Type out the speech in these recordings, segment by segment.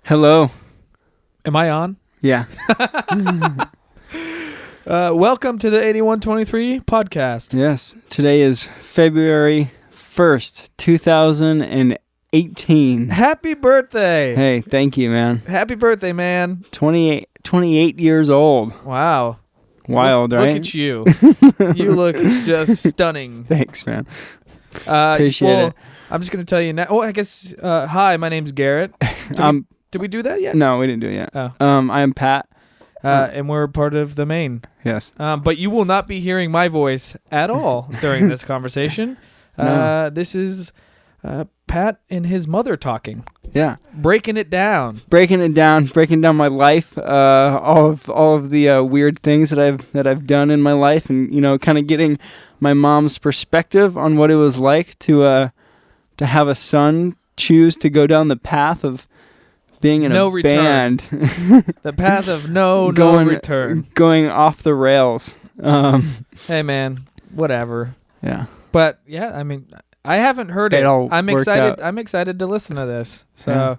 Hello. Am I on? Yeah. Welcome to the 8123 podcast. Yes. Today is February 1st, 2018. Happy birthday. Hey, thank you, man. Happy birthday, man. 28 years old. Wow. Wild, right? Look at you. You look just stunning. Thanks, man. Appreciate it. I'm just going to tell you now. Oh, I guess, hi, my name's Garrett. Did we do that yet? No, we didn't do it yet. Oh. I'm Pat. And we're part of the Maine. Yes. But you will not be hearing my voice at all during this conversation. No. This is Pat and his mother talking. Yeah. Breaking down my life, all of the weird things that I've done in my life, and kind of getting my mom's perspective on what it was like to have a son choose to go down the path of being in a band. The path of no return. Going off the rails. Hey man, whatever. Yeah. But yeah, I mean, I haven't heard it. I'm excited. I'm excited to listen to this. So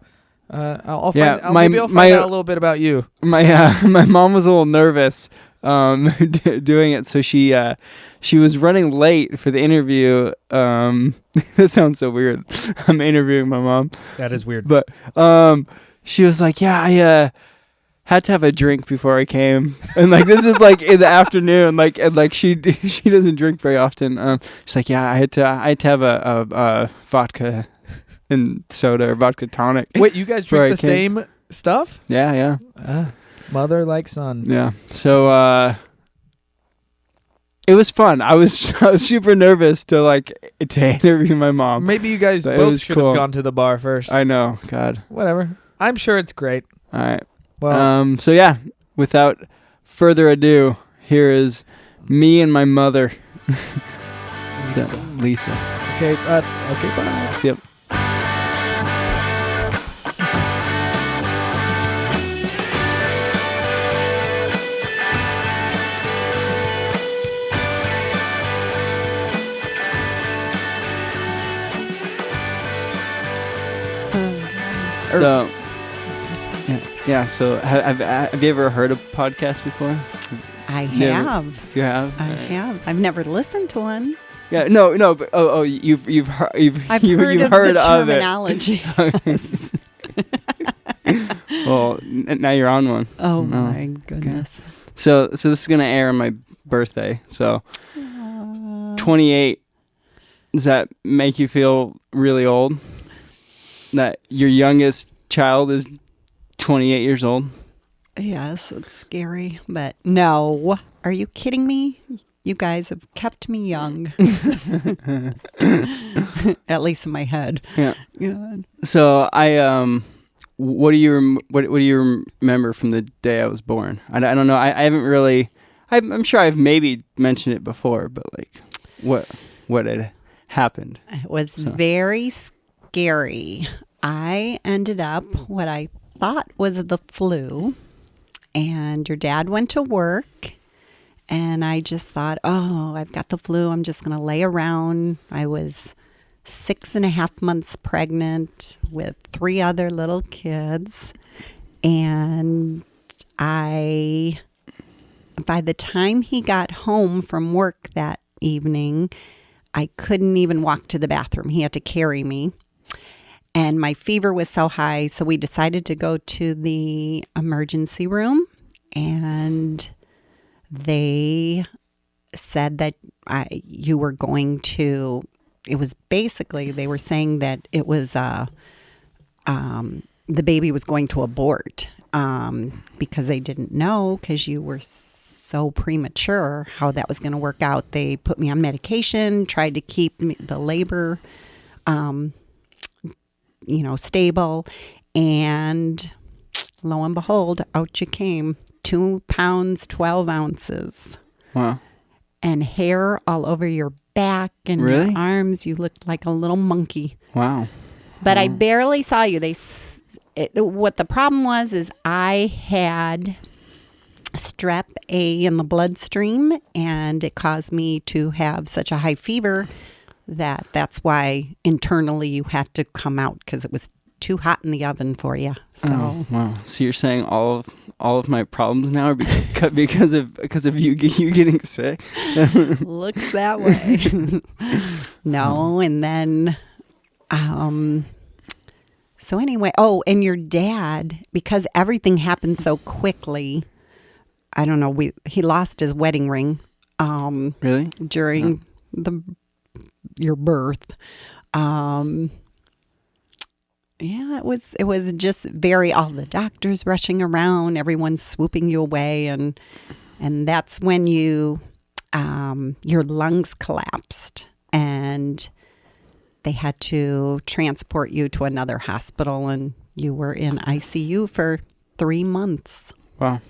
maybe I'll find out a little bit about you. My mom was a little nervous doing it, so she was running late for the interview. That sounds so weird. I'm interviewing my mom. That is weird. But she was like, "Yeah, I had to have a drink before I came," and this is in the afternoon. She doesn't drink very often. She's like, "Yeah, I had to have a vodka and soda or vodka tonic." Wait, you guys drink the same stuff? Yeah. Mother like son. Yeah. So it was fun. I was super nervous to interview my mom. Maybe you guys both should have gone to the bar first. I know. God. Whatever. I'm sure it's great. All right. Well. So yeah, without further ado, here is me and my mother, Lisa. Okay. Bye. Yep. So, yeah. So, have you ever heard a podcast before? I have. You have? I have. I've never listened to one. Yeah. No. But you've heard. I've heard of the terminology. Yes. Well, now you're on one. Oh my goodness. Okay. So this is gonna air on my birthday. So, 28. Does that make you feel really old? That your youngest child is 28 years old? Yes, it's scary, but no. Are you kidding me? You guys have kept me young. At least in my head. Yeah. God. So what do you remember from the day I was born? I don't know. I haven't really. I'm sure I've maybe mentioned it before, but what had happened? It was very scary. I ended up what I thought was the flu, and your dad went to work, and I just thought, oh, I've got the flu. I'm just going to lay around. I was 6.5 months pregnant with 3 other little kids, and by the time he got home from work that evening, I couldn't even walk to the bathroom. He had to carry me. And my fever was so high, so we decided to go to the emergency room, and they said that you were going to, it was basically, they were saying that it was, the baby was going to abort because they didn't know, because you were so premature, how that was going to work out. They put me on medication, tried to keep the labor stable, and lo and behold, out you came. 2 pounds, 12 ounces. Wow. And hair all over your back and your arms. You looked like a little monkey. Wow. But I barely saw you. What the problem was is I had strep A in the bloodstream, and it caused me to have such a high fever that's why internally you had to come out, because it was too hot in the oven for you. So wow. So you're saying all of my problems now are because of you getting sick? Looks that way. No, and then so anyway, and your dad, because everything happened so quickly, I don't know, he lost his wedding ring really? During your birth. Yeah, it was just all the doctors rushing around, everyone swooping you away, and that's when your lungs collapsed, and they had to transport you to another hospital, and you were in ICU for 3 months. Wow.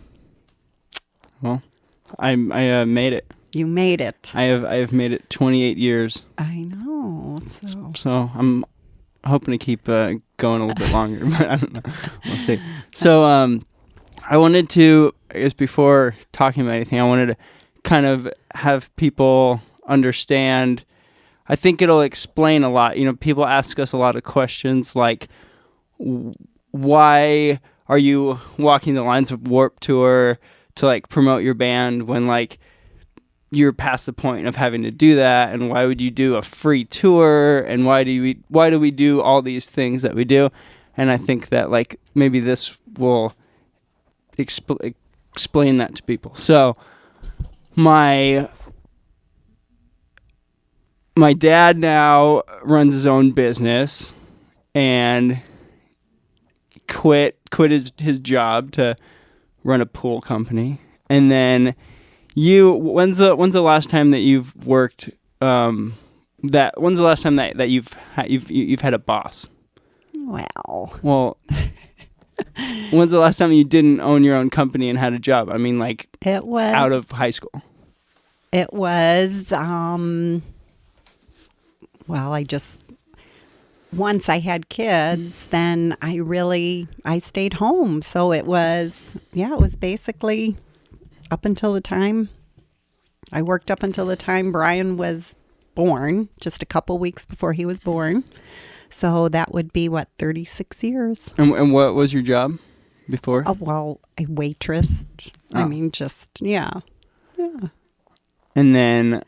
Well, I made it. You made it. I have made it 28 years. I know. So I'm hoping to keep going a little bit longer, but I don't know. We'll see. So I wanted to, I guess before talking about anything, I wanted to kind of have people understand. I think it'll explain a lot. People ask us a lot of questions like, why are you walking the lines of Warped Tour to like promote your band when like you're past the point of having to do that, and why would you do a free tour, and why do we do all these things that we do? And I think that like maybe this will explain that to people. So my dad now runs his own business and quit his job to run a pool company. And then when's the last time that you've worked when's the last time that you've had a boss? Well, when's the last time you didn't own your own company and had a job? I mean, like, it was out of high school. It was once I had kids, then I stayed home. So it was basically up until the time I worked up until the time Brian was born, just a couple weeks before he was born. So that would be 36 years. And what was your job before? A waitress. Oh. I mean, yeah. And then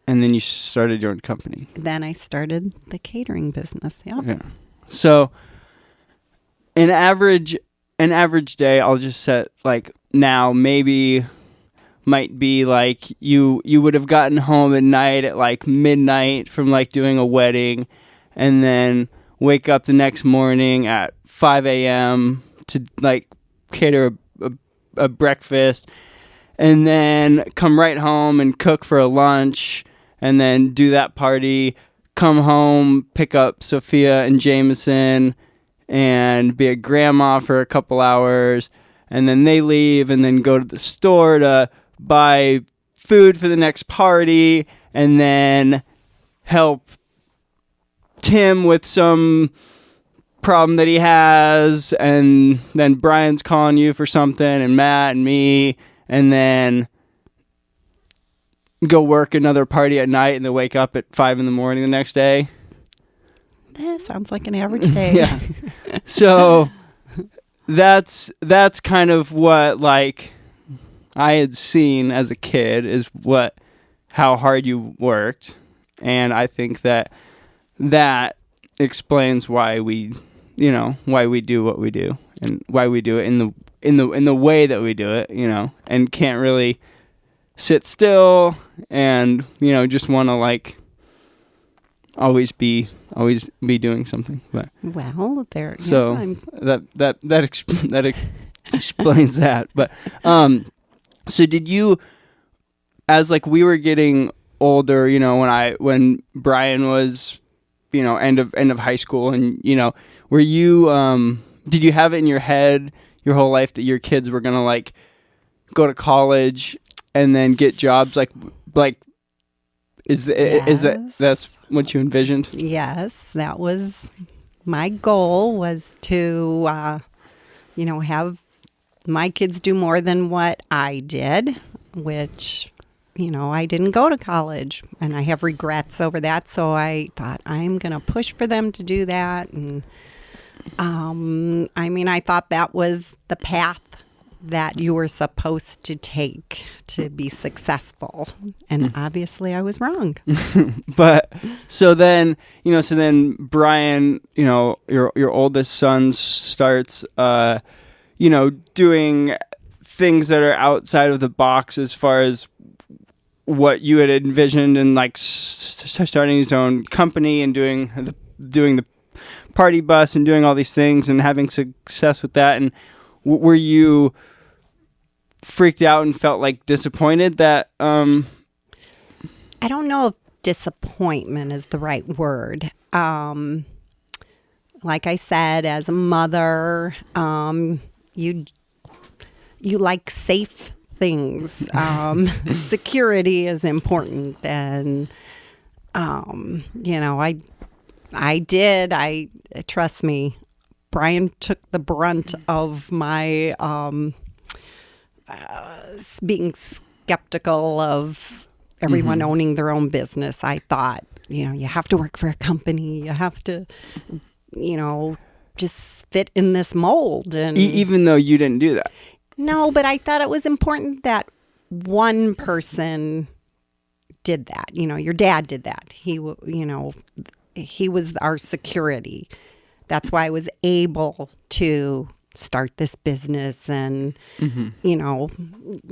you started your own company. Then I started the catering business. Yeah. So an average day, I'll just set like now maybe might be like you would have gotten home at night at like midnight from like doing a wedding, and then wake up the next morning at 5 a.m. to like cater a breakfast, and then come right home and cook for a lunch, and then do that party, come home, pick up Sophia and Jameson, and be a grandma for a couple hours, and then they leave, and then go to the store to buy food for the next party, and then help Tim with some problem that he has, and then Brian's calling you for something, and Matt and me, and then go work another party at night, and then wake up at 5 a.m. the next day. That sounds like an average day. Yeah. So that's kind of what like I had seen as a kid is how hard you worked, and I think that explains why we do what we do, and why we do it in the way that we do it, and can't really sit still, and just want to like always be doing something. But there. So that explains that. But so did you, as like we were getting older, when Brian was, end of high school, and were you did you have it in your head your whole life that your kids were gonna like go to college and then get jobs like is that's what you envisioned? Yes, that was my goal, was to have my kids do more than what I did, which I didn't go to college, and I have regrets over that. So I thought I'm going to push for them to do that. And I thought that was the path that you were supposed to take to be successful. And obviously I was wrong. But so then Brian, your oldest son starts, doing things that are outside of the box as far as what you had envisioned, and like starting his own company and doing the party bus and doing all these things and having success with that. And were you freaked out and felt like disappointed that I don't know if disappointment is the right word. Like I said, as a mother, you like safe things. Security is important, and I trust me, Brian took the brunt of my being skeptical of everyone owning their own business. I thought, you have to work for a company. You have to, just fit in this mold. And even though you didn't do that. No, but I thought it was important that one person did that. Your dad did that. He was our security. That's why I was able to start this business and,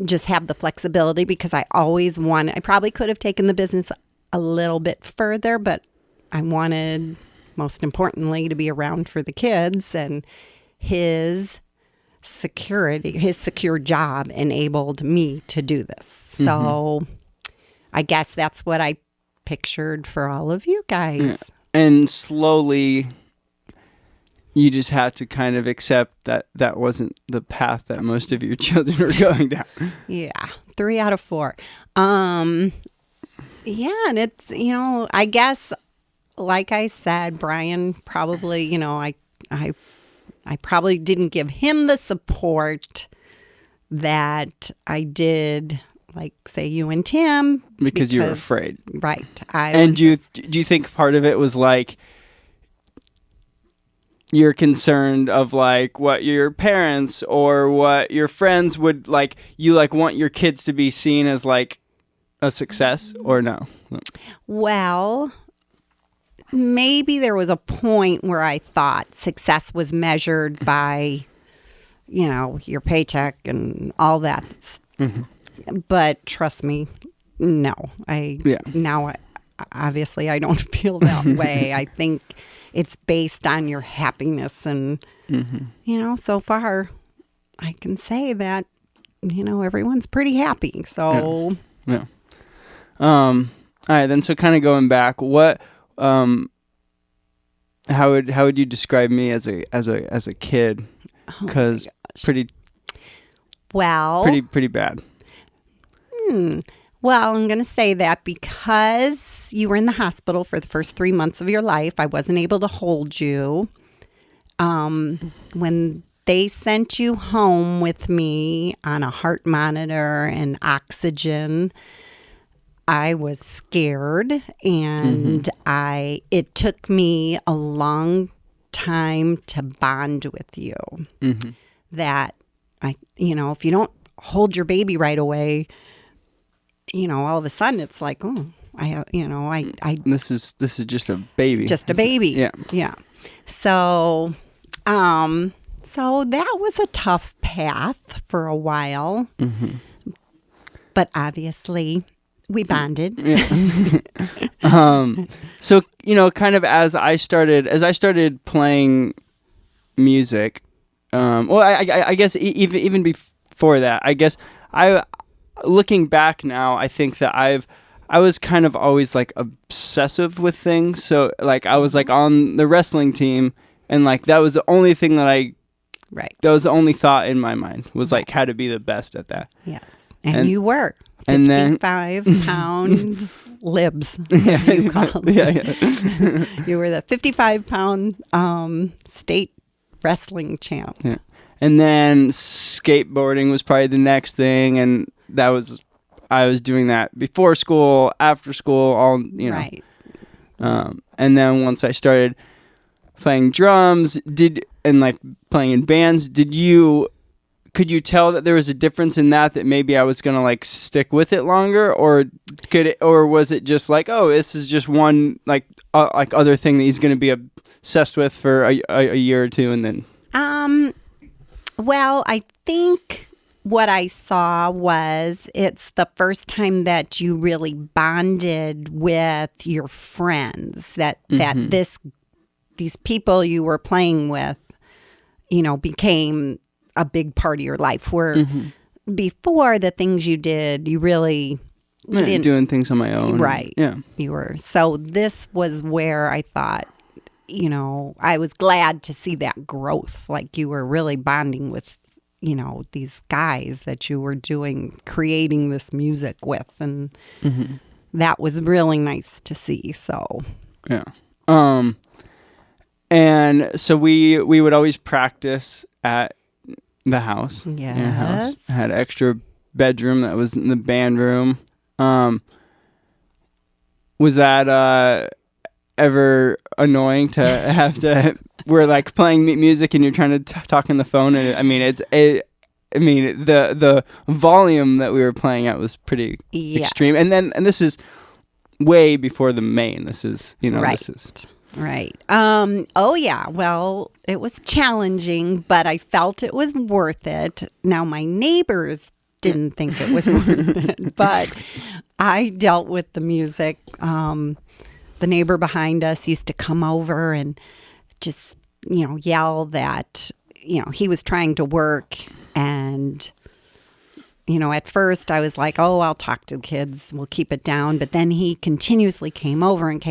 just have the flexibility, because I probably could have taken the business a little bit further, but I wanted, most importantly, to be around for the kids, and his secure job enabled me to do this. So I guess that's what I pictured for all of you guys. Yeah. And slowly you just have to kind of accept that that wasn't the path that most of your children were going down. Yeah, 3 out of 4. And it's, I guess, like I said, Brian probably, I probably didn't give him the support that I did, like, say, you and Tim. Because you were afraid. Right. Do you think part of it was like you're concerned of like what your parents or what your friends would like, you like want your kids to be seen as like a success, or no? Well, maybe there was a point where I thought success was measured by, your paycheck and all that. But trust me, no. Now, obviously, I don't feel that way. I think it's based on your happiness. And, so far, I can say that, everyone's pretty happy. So, yeah. All right, then. So, kind of going back, what, how would you describe me as a kid? Because pretty bad. Well, I'm going to say that because you were in the hospital for the first 3 months of your life, I wasn't able to hold you. When they sent you home with me on a heart monitor and oxygen, I was scared, and it took me a long time to bond with you. That if you don't hold your baby right away, all of a sudden it's like, oh, this is just a baby. Just a baby. Yeah. So that was a tough path for a while. But obviously we bonded. So, kind of as I started playing music, I guess even before that, I guess looking back now, I think that I was kind of always like obsessive with things. So like I was like on the wrestling team, and like that was the only thing that that was the only thought in my mind was like how to be the best at that. Yes. And you were 55-pound libs, as you called it. You were the 55-pound state wrestling champ. Yeah. And then skateboarding was probably the next thing, and I was doing that before school, after school, all. Right. And then once I started playing drums, and like playing in bands, could you tell that there was a difference in that maybe I was going to like stick with it longer, or was it just like, oh, this is just one like other thing that he's going to be obsessed with for a year or two and then? Well, I think what I saw was it's the first time that you really bonded with your friends, that these people you were playing with, became a big part of your life, where before the things you did, you really didn't, doing things on my own. Right. Yeah. You were. So this was where I thought, I was glad to see that growth. Like you were really bonding with, these guys that you were creating this music with. And that was really nice to see. So. Yeah. And so we would always practice at the house. Yes. In our house. I had an extra bedroom that was in the band room. Was that ever annoying to have to? We're like playing music and you're trying to talk on the phone, and the volume that we were playing at was pretty extreme. And this is way before the Maine. This is right. This is. Right. Oh, yeah. Well, it was challenging, but I felt it was worth it. Now, my neighbors didn't think it was worth it, but I dealt with the music. The neighbor behind us used to come over and just, yell that, he was trying to work. And, at first I was like, oh, I'll talk to the kids. We'll keep it down. But then he continuously came over. And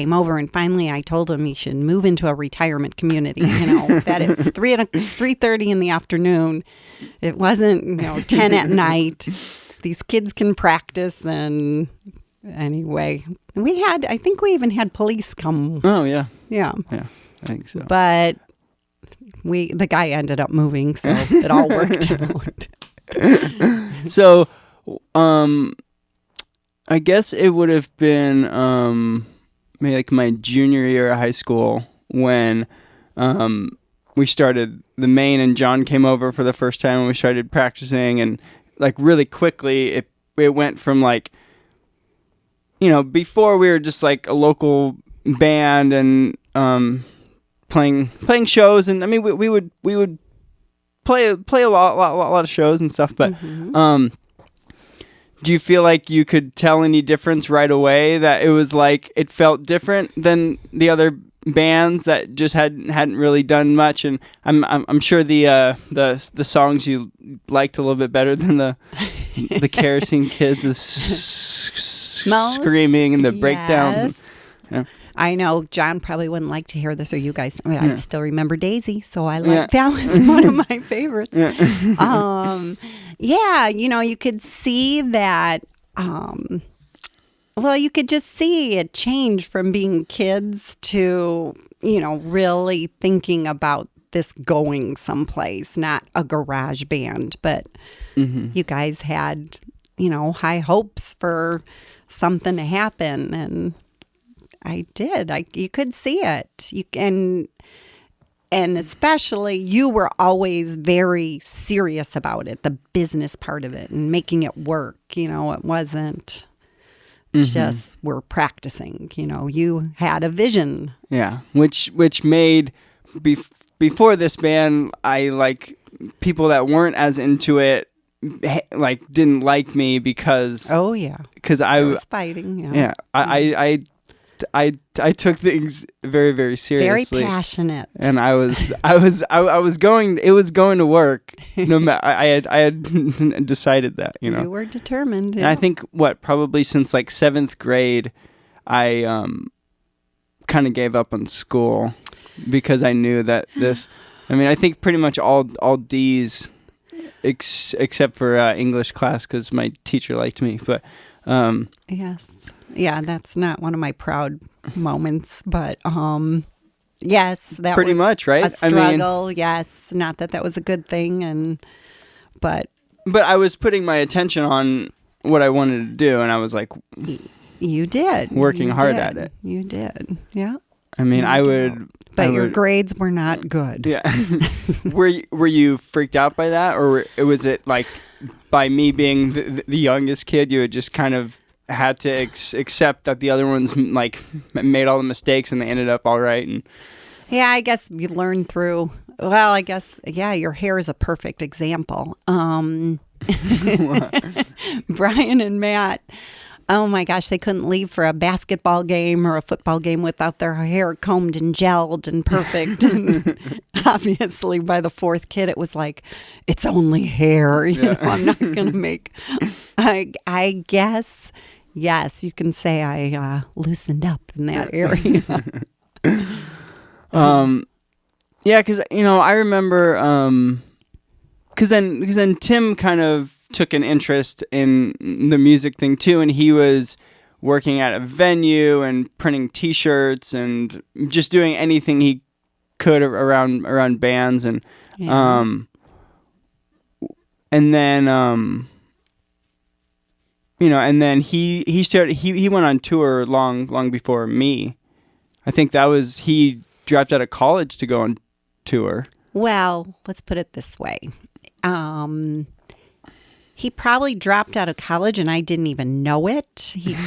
finally I told him he should move into a retirement community, that it's 3:30 in the afternoon. It wasn't, 10 at night. These kids can practice. And anyway, I think we even had police come. Oh, yeah. Yeah. Yeah, I think so. But the guy ended up moving, so it all worked out. So, I guess it would have been maybe like my junior year of high school when we started the Maine, and John came over for the first time and we started practicing, and like really quickly it went from like, before we were just like a local band and playing shows, and I mean we would play a lot of shows and stuff, but do you feel like you could tell any difference right away, that it was like it felt different than the other bands that just hadn't really done much? And I'm sure the songs you liked a little bit better than the Kerosene Kids, the screaming and the breakdowns. Yeah. I know John probably wouldn't like to hear this, or you guys. I still remember Daisy, so I like that was one of my favorites. You could see that. You could just see it change from being kids to really thinking about this going someplace, not a garage band, but you guys had high hopes for something to happen, and I did. You could see it. And especially you were always very serious about it, the business part of it and making it work. It wasn't just we're practicing. You had a vision. Yeah, which made before this band, I like people that weren't as into it like didn't like me because I was fighting. Yeah, I took things very, very seriously. Very passionate. And I was going. It was going to work. No matter. I had decided that. You were determined. Yeah. And I think probably since like 7th grade, I kind of gave up on school because I knew that this. I mean, I think pretty much all D's, except for English class because my teacher liked me. But yes. Yeah, that's not one of my proud moments, but yes, that pretty was much right. A struggle, yes, not that was a good thing, but I was putting my attention on what I wanted to do, and I was like, you did working hard at it. You did, yeah. I mean, I would. But your grades were not good. Yeah. Were you freaked out by that, or was it like by me being the youngest kid, you had just kind of had to accept that the other ones like made all the mistakes and they ended up all right? And yeah, I guess you learn through. Well, I guess your hair is a perfect example. Brian and Matt. Oh my gosh, they couldn't leave for a basketball game or a football game without their hair combed and gelled and perfect. And obviously, by the fourth kid, it was like, it's only hair. You know, I'm not going to make. I guess, yes, you can say I loosened up in that area. Yeah, because I remember, because then Tim kind of took an interest in the music thing too, and he was working at a venue and printing T-shirts and just doing anything he could around bands, and and then and then he started he went on tour long before me. I think he dropped out of college to go on tour. Well, let's put it this way. He probably dropped out of college and I didn't even know it. He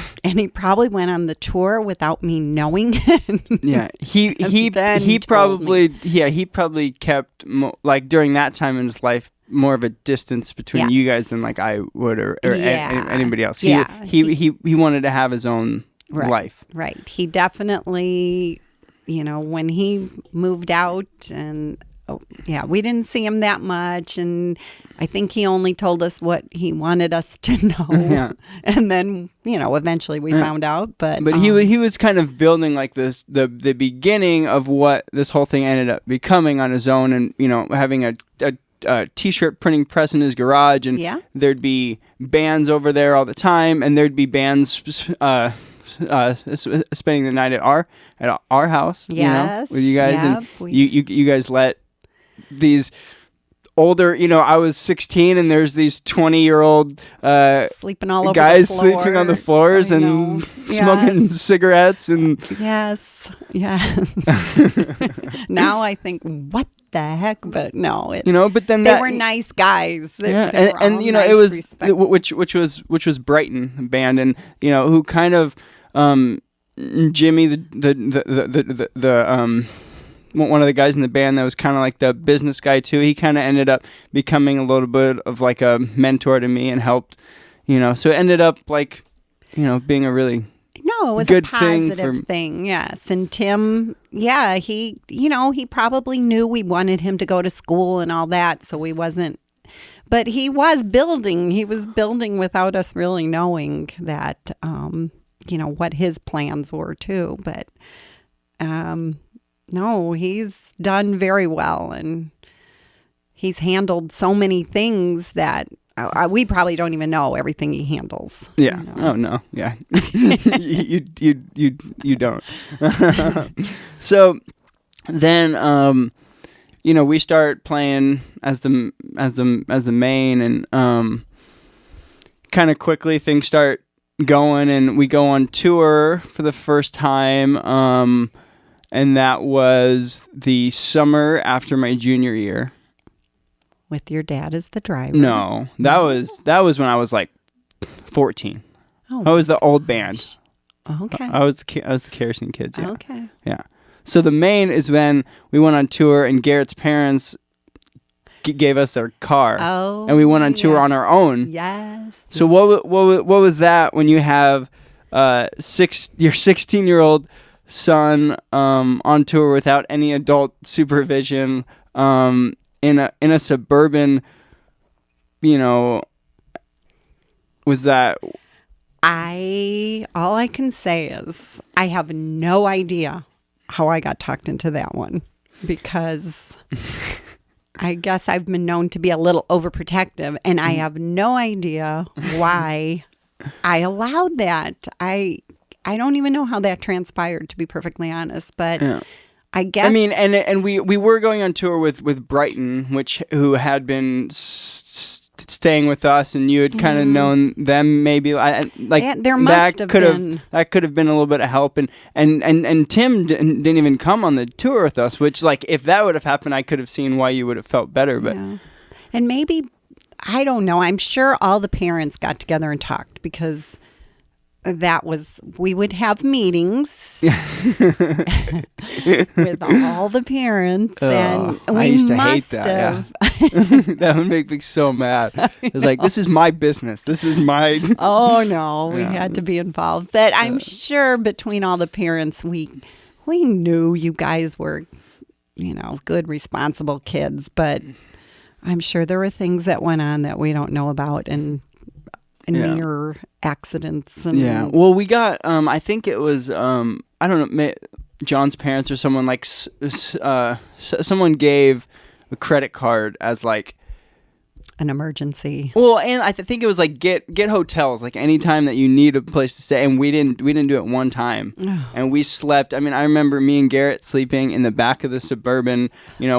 probably went on the tour without me knowing it. Yeah, he probably kept like during that time in his life more of a distance between you guys than like I would or anybody else. He wanted to have his own life. Right. He definitely, when he moved out and we didn't see him that much, and I think he only told us what he wanted us to know. Yeah. And then, eventually we found out. But he was kind of building like this the beginning of what this whole thing ended up becoming on his own, and having a T-shirt printing press in his garage, and there'd be bands over there all the time, and there'd be bands spending the night at our house. Yes, with you guys, and you guys let these older, I was 16 and there's these 20-year-old sleeping all over guys the floor. sleeping on the floors and smoking cigarettes and yes. Now I think, what the heck? But no, but then they were nice guys. They were and nice, it was which was Brighton band, and who kind of Jimmy the one of the guys in the band that was kind of like the business guy too. He kind of ended up becoming a little bit of like a mentor to me and helped, so it ended up like, being a really it was good a positive thing. Yes. And Tim, he probably knew we wanted him to go to school and all that. So but he was building without us really knowing that, what his plans were too. But, no, he's done very well, and he's handled so many things that we probably don't even know everything he handles. Yeah. Oh no. Yeah. you don't. So then, we start playing as the Maine, and kind of quickly things start going, and we go on tour for the first time. And that was the summer after my junior year. With your dad as the driver? No, that was when I was like 14. Oh, I was the old band. Okay. I was the Kerosene Kids. Yeah. Okay. Yeah. So the Maine is when we went on tour, and Garrett's parents gave us their car. Oh. And we went on tour on our own. Yes. So what was that when you have your 16-year-old son on tour without any adult supervision, in a suburban, was that? All I can say is I have no idea how I got talked into that one, because I guess I've been known to be a little overprotective, and I have no idea why I allowed that. I don't even know how that transpired, to be perfectly honest, but I guess. I mean, and we were going on tour with Brighton, who had been staying with us, and you had kind of known them, maybe there must have been. That could have been a little bit of help, and Tim didn't even come on the tour with us, which like if that would have happened, I could have seen why you would have felt better, but and maybe I don't know. I'm sure all the parents got together and talked because. We would have meetings with all the parents, and we I used to hate must that. have. Yeah. That would make me so mad. It's like, this is my business. This is my. Oh no, we had to be involved. But I'm sure between all the parents, we knew you guys were, good, responsible kids. But I'm sure there were things that went on that we don't know about, and near accidents. And well, we got I think it was I don't know, John's parents or someone like someone gave a credit card as like an emergency. Well, and I think it was like get hotels like anytime that you need a place to stay, and we didn't do it one time. And we slept. I mean, I remember me and Garrett sleeping in the back of the Suburban. We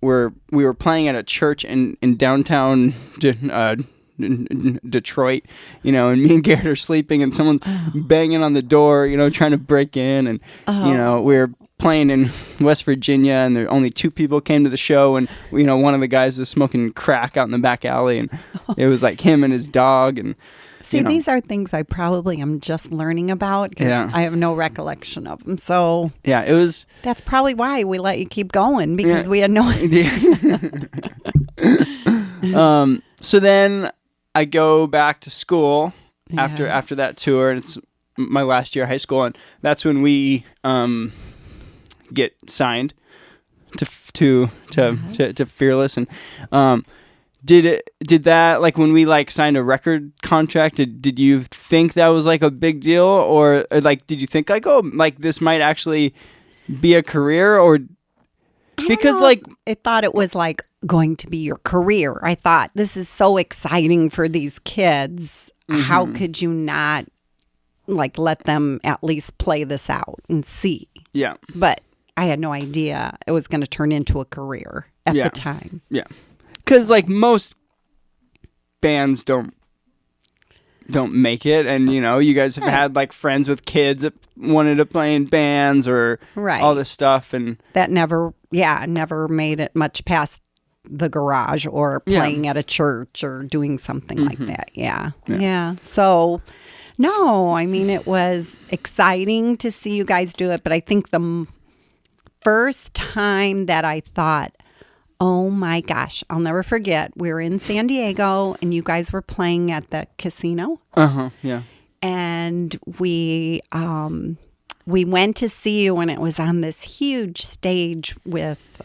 were playing at a church in downtown Detroit, and me and Garrett are sleeping, and someone's banging on the door, trying to break in, and we were playing in West Virginia, and there only 2 people came to the show, and one of the guys was smoking crack out in the back alley, and it was like him and his dog, and see, these are things I probably am just learning about because I have no recollection of them. So it was. That's probably why we let you keep going because we had no idea. So then I go back to school after that tour, and it's my last year of high school, and that's when we get signed to Fearless. And did that, like when we like signed a record contract, did you think that was like a big deal, or like did you think like, oh, like this might actually be a career, or because like I thought it was like going to be your career. I thought this is so exciting for these kids. How could you not like let them at least play this out and see? Yeah. But I had no idea it was going to turn into a career at the time. Yeah. Because like most bands don't make it, and you guys have had like friends with kids that wanted to play in bands or all this stuff, and that never made it much past the garage or playing at a church or doing something like that. Yeah. So no, I mean, it was exciting to see you guys do it, but I think the first time that I thought, oh my gosh, I'll never forget. We were in San Diego and you guys were playing at the casino. Yeah. And we went to see you, and it was on this huge stage with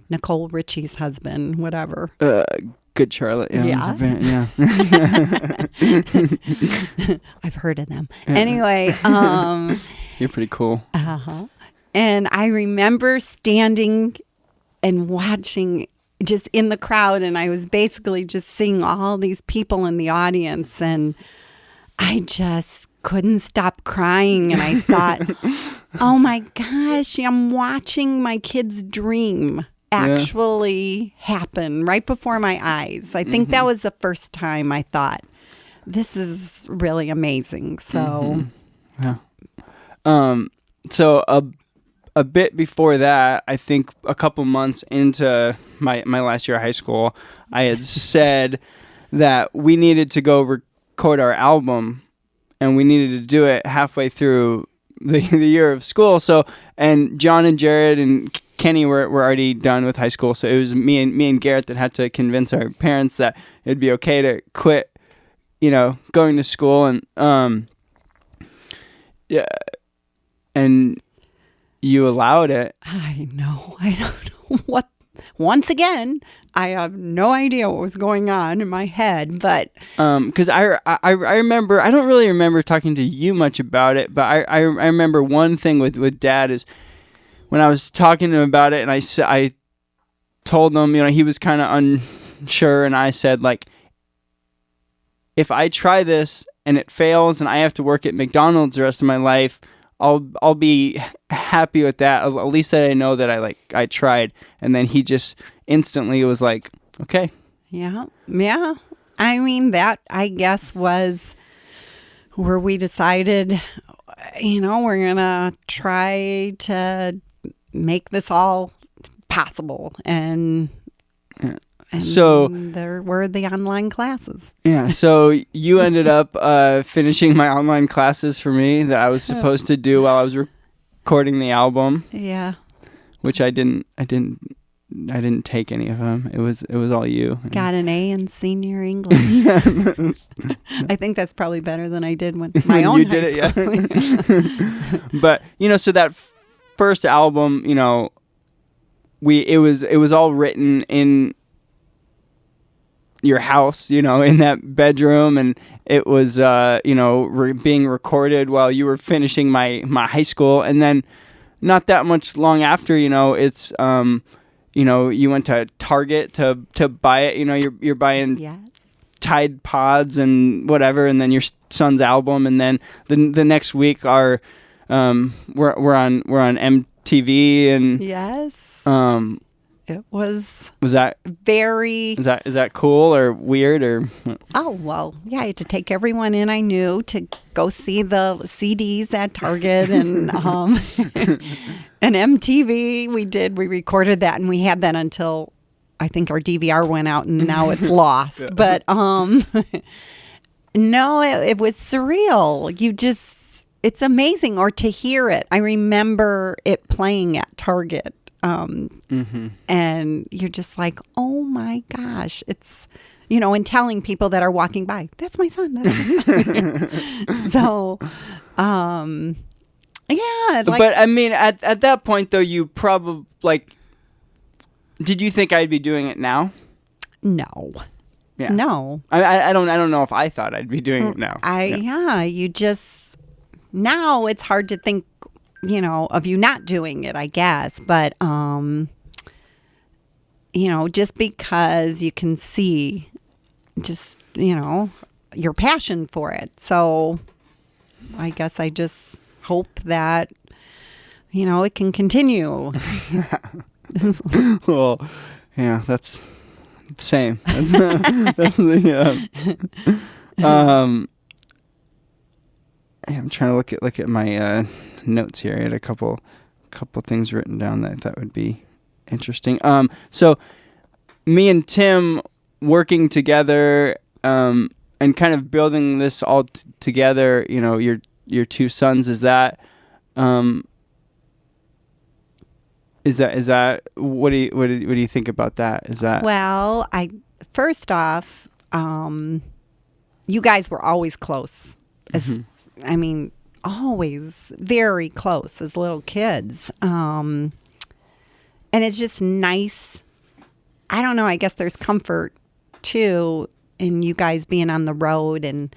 Nicole Richie's husband, whatever. Good Charlotte. Yeah. I've heard of them. Anyway. You're pretty cool. And I remember standing and watching just in the crowd, and I was basically just seeing all these people in the audience, and I just couldn't stop crying. And I thought, oh my gosh, I'm watching my kid's dream actually happen right before my eyes. I think that was the first time I thought, this is really amazing. So so a bit before that, I think a couple months into my last year of high school, I had said that we needed to go record our album, and we needed to do it halfway through the year of school. So, and John and Jared and Kenny were already done with high school, so it was me and Garrett that had to convince our parents that it'd be okay to quit, going to school, and and you allowed it. I know. I don't know what. Once again, I have no idea what was going on in my head, but because I remember, I don't really remember talking to you much about it, but I remember one thing with Dad is when I was talking to him about it, and I told him, he was kind of unsure, and I said, like, if I try this and it fails and I have to work at McDonald's the rest of my life, I'll be happy with that. At least that I know that I tried. And then he just instantly was like, okay. Yeah. I mean, that, I guess, was where we decided, we're going to try to make this all possible. And so there were the online classes. Yeah. So you ended up finishing my online classes for me that I was supposed to do while I was recording the album. Yeah. Which I didn't take any of them. It was all you. Got an A in senior English. I think that's probably better than I did when my own you did it, yeah. But so that first album, it was all written in your house, in that bedroom, and it was being recorded while you were finishing my high school, and then not that much long after, it's you went to Target to buy it. You're buying Tide Pods and whatever, and then your son's album, and then the next week we're on MTV, and yes, it was that very. Is that cool or weird or? Oh well, yeah. I had to take everyone in I knew to go see the CDs at Target and and MTV. We recorded that, and we had that until I think our DVR went out, and now it's lost. Yeah. But no, it was surreal. It's amazing, or to hear it. I remember it playing at Target. And you're just like, oh my gosh, it's, and telling people that are walking by, that's my son. So, yeah. But I mean, at that point though, you probably did you think I'd be doing it now? No. Yeah. No. I don't know if I thought I'd be doing it now. Now it's hard to think, of you not doing it, I guess. But, just because you can see your passion for it. So I guess I just hope that, it can continue. Well, yeah, that's same. I'm trying to look at my notes here. I had a couple things written down that I thought would be interesting. So me and Tim working together and kind of building this all together. Your two sons. Is that what do you think about that? Is that well? First off, you guys were always close. I mean, always very close as little kids. And it's just nice. I don't know. I guess there's comfort too in you guys being on the road and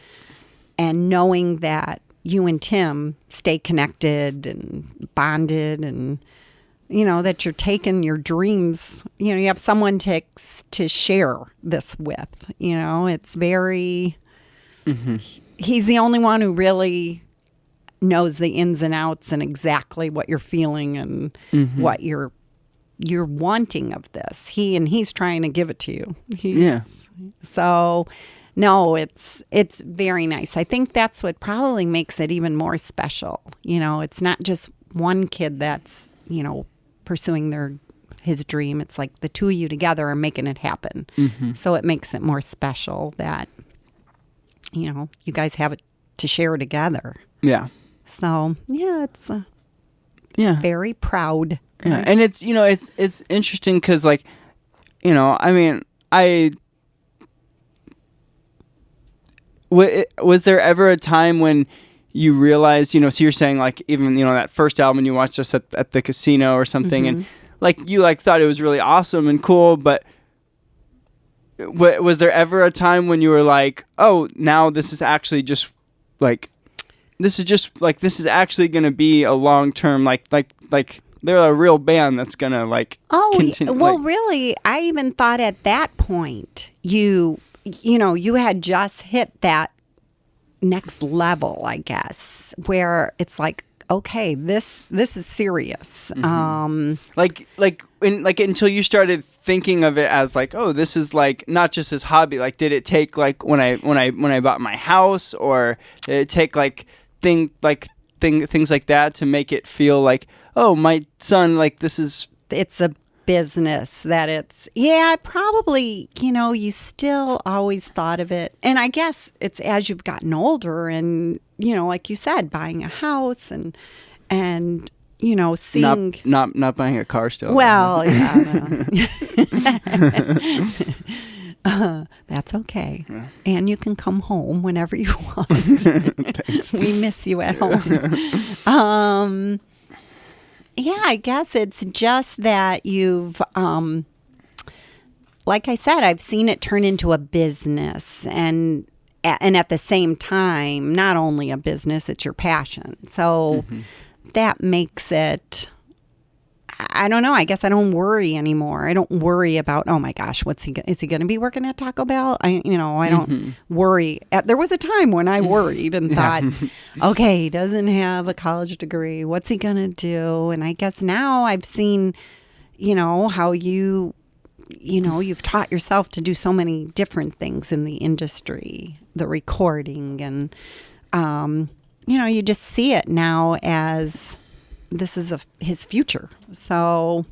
knowing that you and Tim stay connected and bonded, and that you're taking your dreams. You have someone to share this with. It's very. He's the only one who really knows the ins and outs and exactly what you're feeling and what you're wanting of this. He's trying to give it to you. So, no, it's very nice. I think that's what probably makes it even more special. It's not just one kid that's, pursuing his dream. It's like the two of you together are making it happen. So it makes it more special that you guys have it to share together. Yeah. So, yeah, it's very proud. Yeah. And it's, it's interesting because, I mean, was there ever a time when you realized, so you're saying, even, that first album you watched us at the casino or something, and, you, thought it was really awesome and cool, but was there ever a time when you were like, oh, now this is actually just this is actually going to be a long-term, they're a real band that's going to continue. Well, really, I even thought at that point you had just hit that next level, I guess, where it's like, okay, this is serious. Until you started thinking of it as like, oh, this is like not just this hobby. Like, did it take like when I bought my house, or did it take like things like that to make it feel like, oh, my son, like this is, it's a business that it's, yeah, probably, you still always thought of it. And I guess it's as you've gotten older and, like you said, buying a house and seeing. Not buying a car still. Well, yeah. That's okay. Yeah. And you can come home whenever you want. Thanks. We miss you at home. Yeah, I guess it's just that you've, like I said, I've seen it turn into a business, and at the same time, not only a business, it's your passion. So that makes it, I don't know, I guess I don't worry anymore. I don't worry about, oh my gosh, is he going to be working at Taco Bell? I don't worry. There was a time when I worried and thought, okay, he doesn't have a college degree. What's he going to do? And I guess now I've seen, how you've taught yourself to do so many different things in the industry, the recording, and, you just see it now as this is his future. So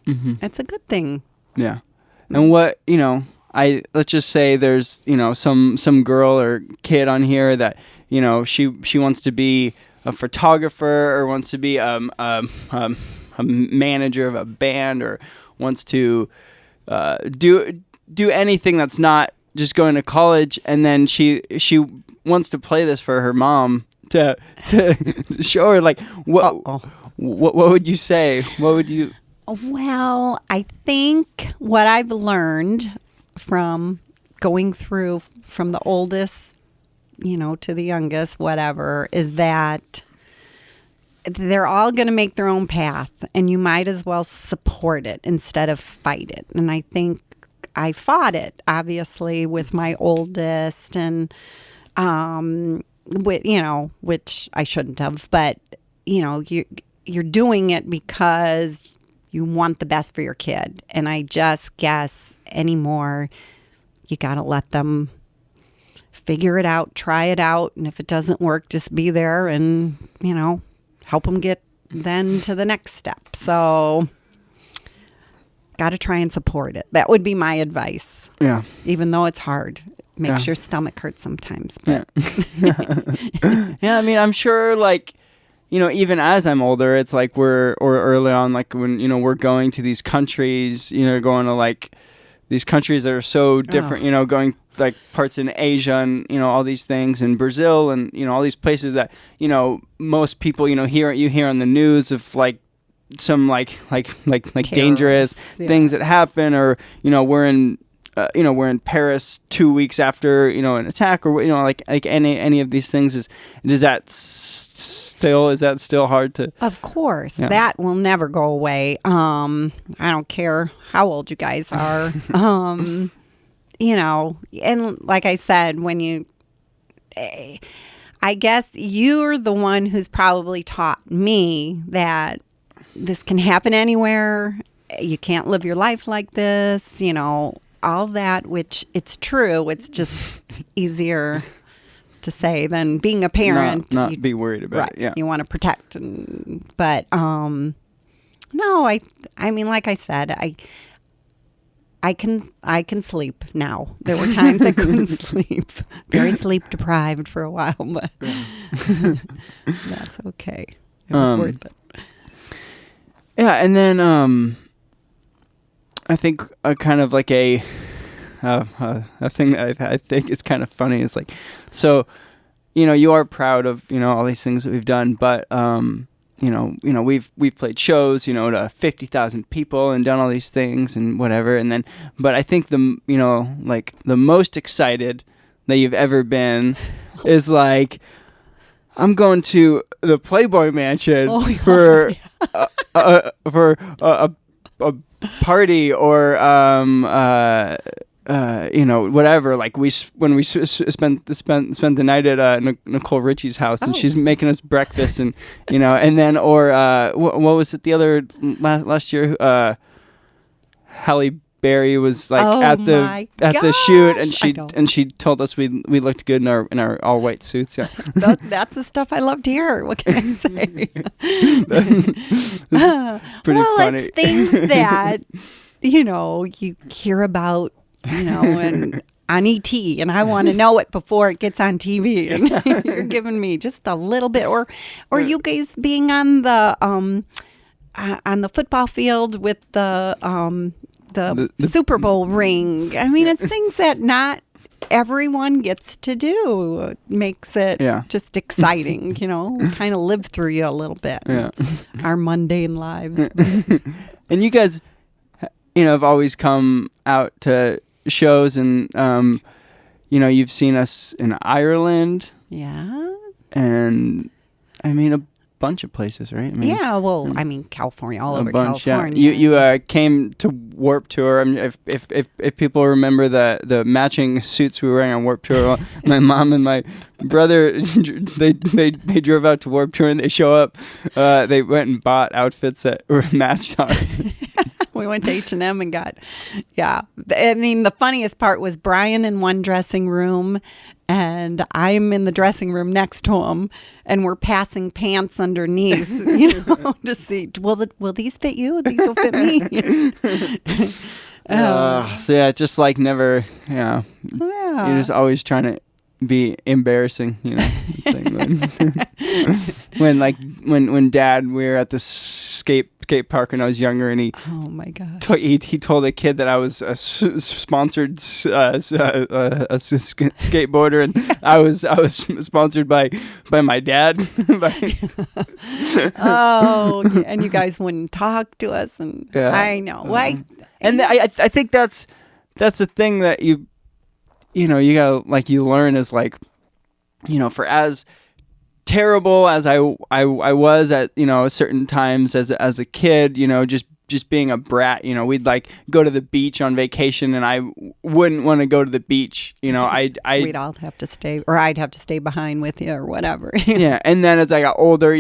it's a good thing. Yeah. And what, let's just say there's, some girl or kid on here that, she wants to be a photographer, or wants to be a manager of a band, or wants to do anything that's not just going to college, and then she wants to play this for her mom to show her, like, what would you say? What would you? Well, I think what I've learned from going through from the oldest, to the youngest, whatever, is that they're all going to make their own path, and you might as well support it instead of fight it. And I think I fought it, obviously, with my oldest, and which I shouldn't have, but you're doing it because you want the best for your kid. And I just guess anymore, you got to let them figure it out, try it out, and if it doesn't work, just be there and help them get then to the next step. So got to try and support it. That would be my advice. Yeah. Even though it's hard. Makes your stomach hurt sometimes. But. Yeah. Yeah, I mean, I'm sure, like, even as I'm older, it's like or early on, like when, we're going to these countries, going to like these countries that are so different, going like parts in Asia and, all these things, in Brazil and, all these places that, most people, hear on the news of like some like dangerous things that happen, or, we're in Paris 2 weeks after, an attack, or, like any of these things. Is that still hard to? Of course, that will never go away. I don't care how old you guys are. And like I said, I guess you're the one who's probably taught me that this can happen anywhere. You can't live your life like this, all that, which it's true. It's just easier to say than being a parent. Not be worried about it. Yeah. You want to protect. But no, I mean, like I said, I can sleep now. There were times I couldn't sleep. Very sleep deprived for a while, but that's okay. It was worth it. Yeah, and then I think kind of like a thing that I think is kind of funny is like, so, you are proud of, all these things that we've done, but, we've played shows, to 50,000 people and done all these things and whatever. And then, but I think the most excited that you've ever been is like, I'm going to the Playboy Mansion for a party, or whatever. Like when we spent the night at Nicole Richie's house, and she's making us breakfast, and and then what was it the other last year? Halle Berry was like at the shoot, and she told us we looked good in our all white suits. Yeah, that's the stuff I love to hear. What can I say? Pretty funny. It's things that you hear about. And on ET, and I want to know it before it gets on TV. And you're giving me just a little bit, or you guys being on the football field with the Super Bowl ring. I mean, it's things that not everyone gets to do. It makes it just exciting, kind of live through you a little bit. Yeah, our mundane lives. And you guys, have always come out to shows, and you've seen us in Ireland, and I mean a bunch of places, right? California, all over bunch, California. You came to Warped Tour. I mean, if people remember the matching suits we were wearing on Warped Tour, my mom and my brother they drove out to Warped Tour, and they show up. They went and bought outfits that were matched on. We went to H&M and got, I mean, the funniest part was Brian in one dressing room, and I'm in the dressing room next to him, and we're passing pants underneath, to see, will these fit you? These will fit me. Just like never, You're just always trying to be embarrassing, when Dad, we were at the skate park when I was younger, and he he told a kid that I was a sponsored skateboarder, and I was sponsored by my dad. And you guys wouldn't talk to us, and I know. And I think that's the thing that you gotta you learn is for as terrible as I was at certain times as a kid, just being a brat, we'd go to the beach on vacation, and I wouldn't want to go to the beach, we'd all have to stay, or I'd have to stay behind with you or whatever. And then as I got older,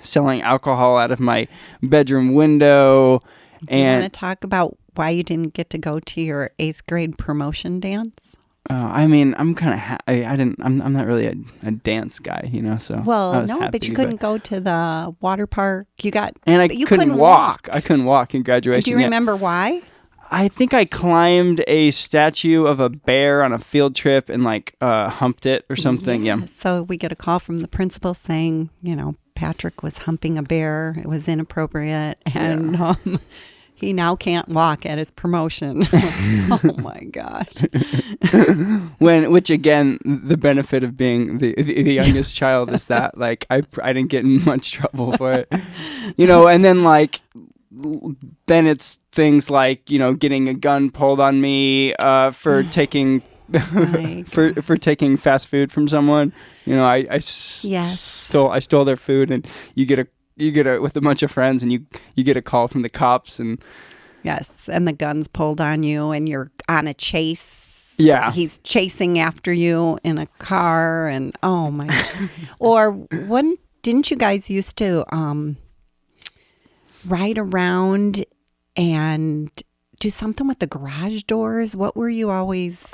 selling alcohol out of my bedroom window. Do you want to talk about why you didn't get to go to your 8th grade promotion dance? I'm kind of I'm not really a dance guy, so. Well, no, but you couldn't go to the water park. You couldn't walk. I couldn't walk in graduation. Do you remember why? I think I climbed a statue of a bear on a field trip and humped it or something. Yeah. So we get a call from the principal saying, Patrick was humping a bear. It was inappropriate, and he now can't walk at his promotion. Oh my gosh! Which again, the benefit of being the youngest child is that I didn't get in much trouble for it, and then then it's things getting a gun pulled on me for taking for taking fast food from someone. I stole their food, and you get a with a bunch of friends, and you get a call from the cops, and and the gun's pulled on you, and you're on a chase. He's chasing after you in a car, and oh my God. Or didn't you guys used to ride around and do something with the garage doors? What were you always?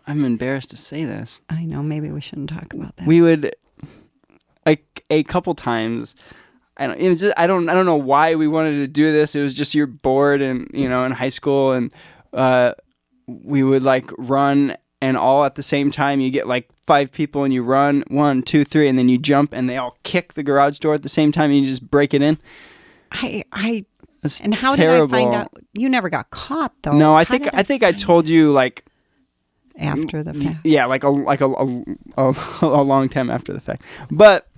I'm embarrassed to say this. I know, maybe we shouldn't talk about that. We would a couple times. I don't know why we wanted to do this. It was just you're bored, and in high school, and we would run, and all at the same time you get 5 people, and you run 1, 2, 3, and then you jump, and they all kick the garage door at the same time, and you just break it in. And how terrible. Did I find out? You never got caught, though. No, I think I told you after the fact. Yeah, a long time after the fact. But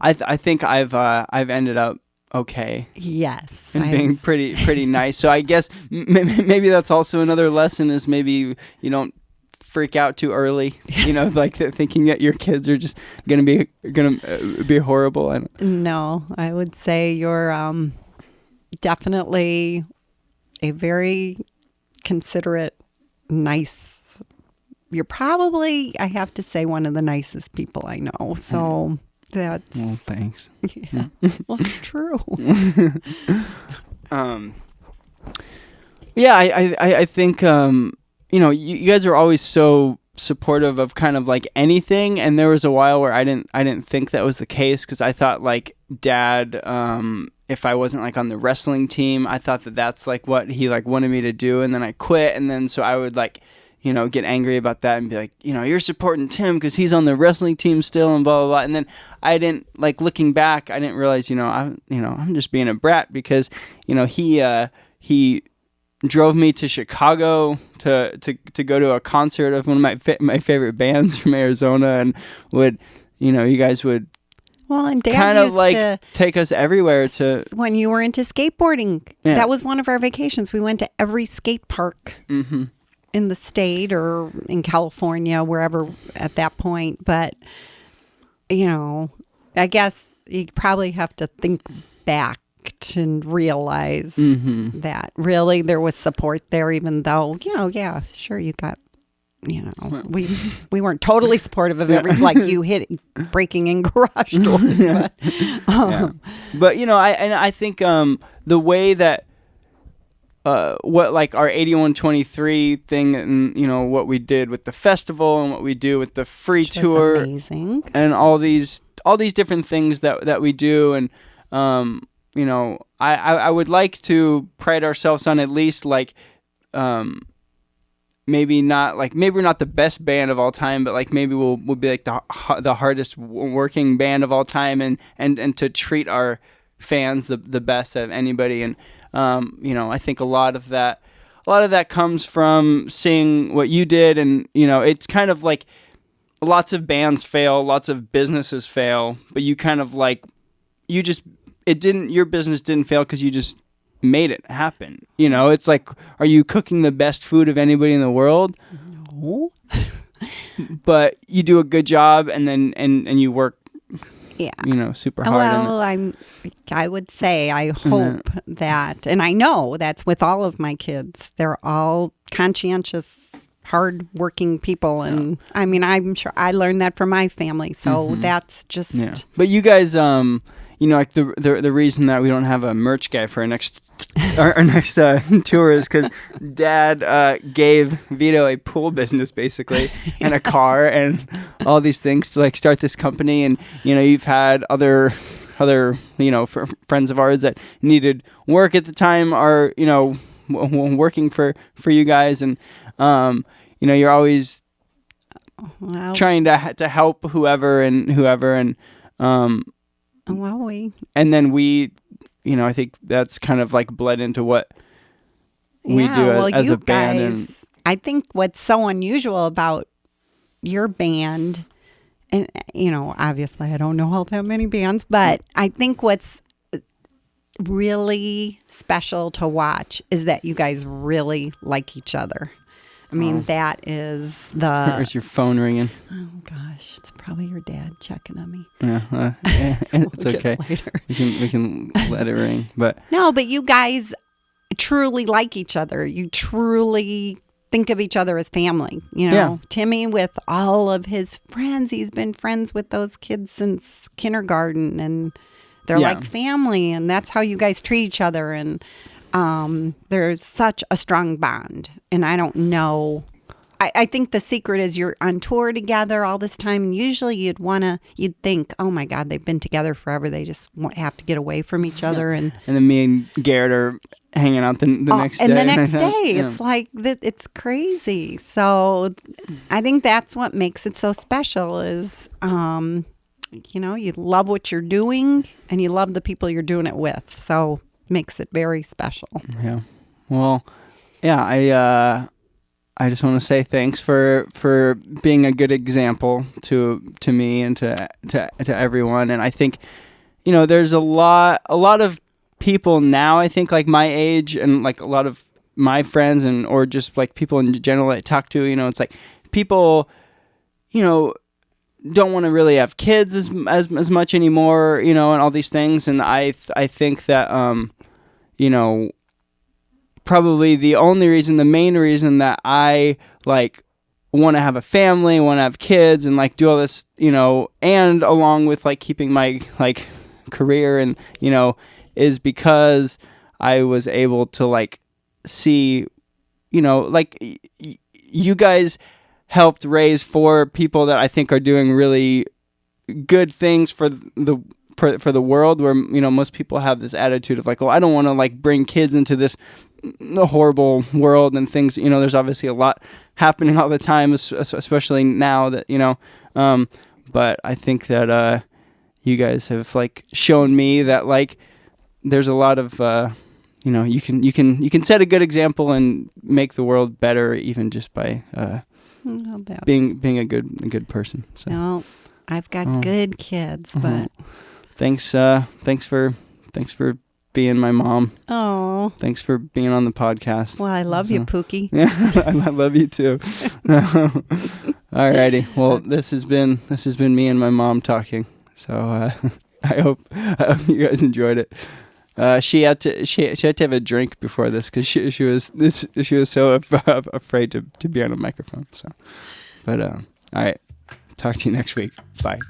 I think I've ended up okay. Yes, and being pretty nice. So I guess maybe that's also another lesson, is maybe you don't freak out too early. Thinking that your kids are just gonna be horrible. No, I would say you're definitely a very considerate, nice. You're probably, I have to say, one of the nicest people I know. So that's. Well, thanks. Yeah. Well, it's true. Yeah, I think you guys are always so supportive of kind of like anything, and there was a while where I didn't think that was the case, because I thought like Dad, if I wasn't like on the wrestling team, I thought that's like what he like wanted me to do, and then I quit, and then so I would like get angry about that and be like, you're supporting Tim because he's on the wrestling team still, and blah blah blah. And then I didn't, like, looking back, I didn't realize I'm just being a brat, because he drove me to Chicago to go to a concert of one of my favorite bands from Arizona, and would you guys would and Dad kind of used like to take us everywhere to when you were into skateboarding. Yeah. That was one of our vacations. We went to every skate park in the state or in California, wherever at that point. But I guess you probably have to think back to realize that really there was support there, even though yeah, sure, you got we weren't totally supportive of every like you breaking in garage doors. But I think the way that what like our 8123 thing, and what we did with the festival and what we do with the free tour, amazing, and all these different things that we do, and I would like to pride ourselves on at least like maybe we're not the best band of all time, but like maybe we'll be like the hardest working band of all time, and to treat our fans the best of anybody. And I think a lot of that comes from seeing what you did, and it's kind of like lots of bands fail, lots of businesses fail, but you kind of like your business didn't fail because you just made it happen. It's like, are you cooking the best food of anybody in the world? No. But you do a good job, and then and you work super hard. Well, I would say I hope that, and I know that's with all of my kids. They're all conscientious, hard-working people, and I mean, I'm sure I learned that from my family. So that's just. Yeah. But you guys, like the reason that we don't have a merch guy for our next tour is because Dad gave Vito a pool business basically, and a car, and all these things to like start this company. And you've had other friends of ours that needed work at the time are working for you guys, and you're always trying to help whoever, and and then we, I think that's kind of like bled into what we do as a band. And I think what's so unusual about your band, and obviously I don't know all that many bands, but I think what's really special to watch is that you guys really like each other. I mean, that is the... Where's your phone ringing? Oh, gosh. It's probably your dad checking on me. Yeah, it's okay. We can let it ring. But no, but you guys truly like each other. You truly think of each other as family. Timmy, with all of his friends, he's been friends with those kids since kindergarten, and they're like family, and that's how you guys treat each other. And there's such a strong bond, and I don't know. I think the secret is you're on tour together all this time, and usually you'd think, oh my God, they've been together forever. They just have to get away from each other. And then me and Garrett are hanging out the next day. And the next day, it's like, it's crazy. So I think that's what makes it so special is, you love what you're doing, and you love the people you're doing it with. So makes it very special. Yeah. Well, yeah, I just want to say thanks for being a good example to me and to everyone. And I think, there's a lot of people now, I think, like my age, and like a lot of my friends, and or just like people in general that I talk to, it's like people, don't want to really have kids as much anymore, and all these things. And I think that, probably the main reason that I like want to have a family, want to have kids, and like do all this, and along with like keeping my like career and is because I was able to like see, like you guys helped raise 4 people that I think are doing really good things for the world, where most people have this attitude of like, oh, I don't want to like bring kids into this horrible world and things. There's obviously a lot happening all the time, especially now that but I think that you guys have like shown me that like there's a lot of you can set a good example and make the world better, even just by being a good person. So well, I've got good kids, but thanks for being my mom. Oh, thanks for being on the podcast. Well, I love you, Pookie. Yeah, I love you too. Alrighty. Well, this has been me and my mom talking. So I hope you guys enjoyed it. She had to have a drink before this because she was so afraid to be on a microphone. So, but all right. Talk to you next week. Bye.